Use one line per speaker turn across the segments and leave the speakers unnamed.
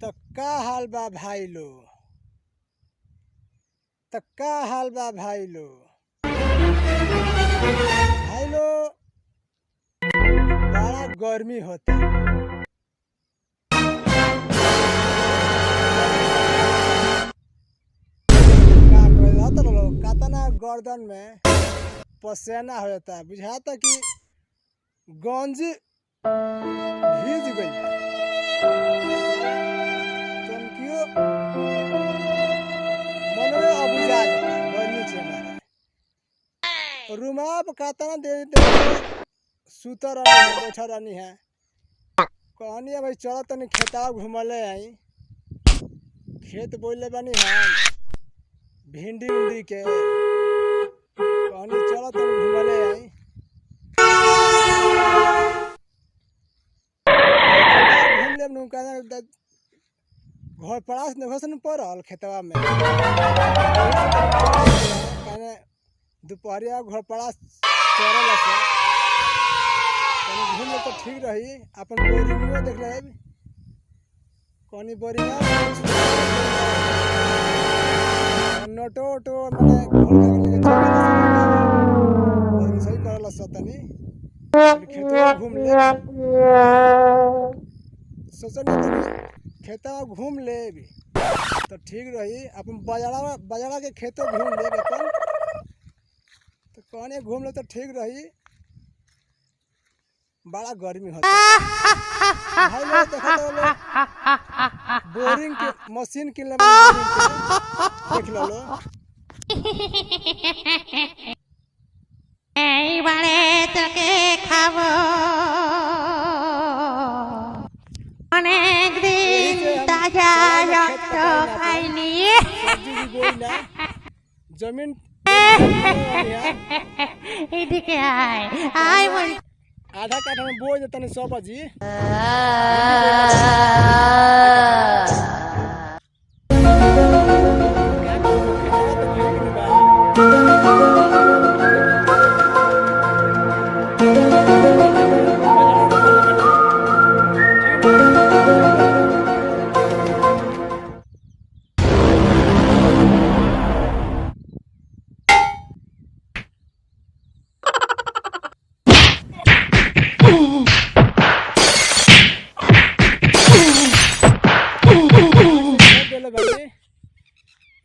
तो का हाल बा भाई लो, तो का हाल बा भाई लो, भाई लो बड़ा गर्मी होता। का कहता लो कातना गर्दन में पसेना हो जाता है, बुझाता कि गंजी भीज गई तनकियो मनवे अबुझा जाता गर्मी से मारे। रूमा पर कातना दे सुतर रहनी है, बैठा रहनी है। कहनी है भाई चलो तनी खेता घूमले आई, खेत बोले बनी हम भिंडी उंडी के। कहनी चलो तनी घूमले आई, घूम ले घर पड़ास नहीं पड़ल खेतवा में। कहने दोपहरिया घर पड़ास चरल से घूम ले तो ठीक रही। अपन बोरिंगो देख ले कौनी बोरिंग नोटो ओटो मैंने सही करल तनी खेतवा घूम ले। सोचनी तनी खेतवा घूम ले तो ठीक रही। अपन बाजारा के खेतों घूम ले अपन, तो कहने घूम ले तो ठीक रही। बड़ा गर्मी होता भाई लोग देखा तो बोरिंग के मशीन किन ले देख लो
এইবারে তোকে খাবো অনেক দিন তাজা রক্ত খাইনি।
जमीन
এদিকে আয় আয় বল।
आधा काठा में बो देता नहीं 100 बजी।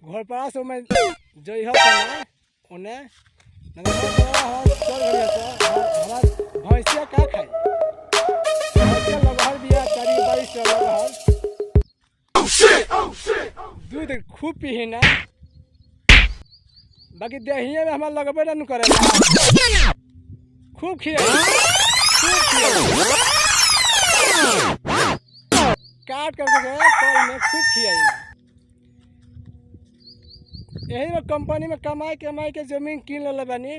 घर पास में जई हो उन्हें हमारा भैंसिया का खाई भैंसिया लगहर बिया 22 लगहर दूध खूब पी ना। बाकी देहिए में हमारा लगबे न करे खूब खिया काट करके कल में खूब खियाई। यही में कंपनी में कमाई के जमीन किन ले बनी।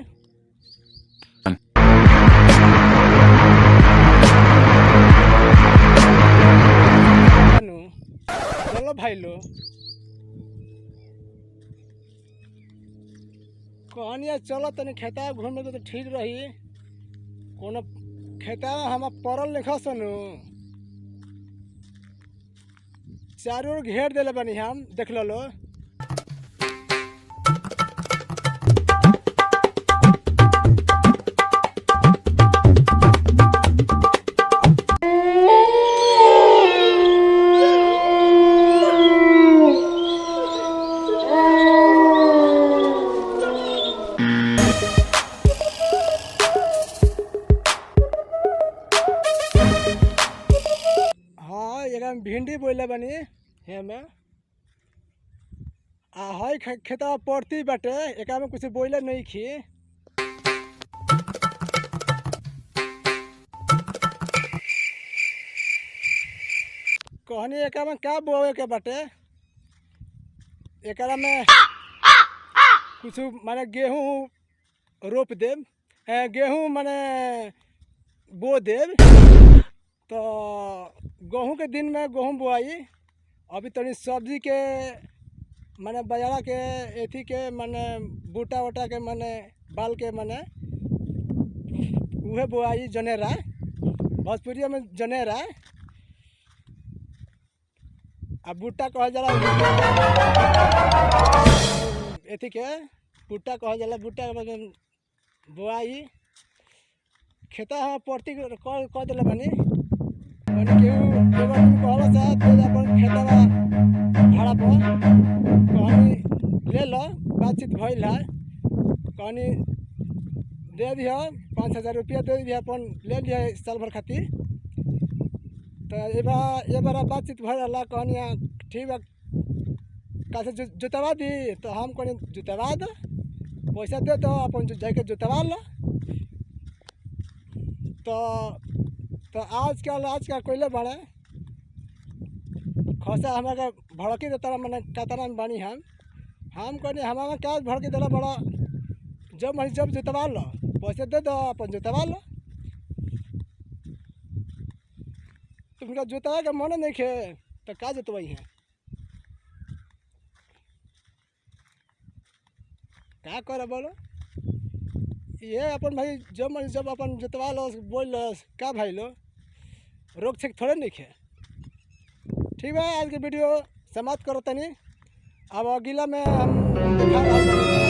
चलो भाई लो कहनिया चलो तनी खेता घूमने तो ठीक रही। कोनो खेता हम पड़ल लिख सुनू चारों ओर घेर दिले बनी हम देख लो। भिंडी बोले बनी में हई खेता पड़ती बाटे एक में कुछ बोले नहीं खी। कहनी एक में क्या बोए के बाटे एक में कुछ माने गेहूं रोप देव गेहूं माने बो देव। तो गेहूं के दिन में गेहूं बोआई। अभी तनी सब्जी के माने बाजारा के एथी के माने बूटा वोटा के माने बाल के माने उहे बोआई जनेरा भोजपुरिया में जनेरा। अब भुट्टा कहल जाला एथी के भुट्टा कहल जाला। भुट्टा बोआई खेता हम परती कर दिले बानी केहू एगो कहला सा दे अपन खेतवा भाड़ा पर कहनी ले लो बातचीत भइल है कहनी दे दिह 5,000 रुपया दे दिह अपन ले लिया साल भर खातिर। तो ये बार बातचीत भर रहा कहनी ठीक है कैसे जुतवा दी तो हम कहनी जुतवा दो पैसा दे दो अपन जाके जुतवा लो। तो आजकल कोयले बड़े खसा हमारे भड़की देता मैंने कतना बानी हम कहनी हमारा क्या भड़की दिला बड़ा जब जुतवा लो पैसे दे दो अपन जुतवा लो। तुमका जुतवा के मन नहीं खे तो क्या जुतवाई है क्या करे बोलो। ये अपन भाई जब अपन जुतवा लो बोल लो क्या भाई लो रोक छेक थोड़े नहीं खे। ठीक है आज के वीडियो समाप्त करो तनी। अब अगला में हम दिखा रहा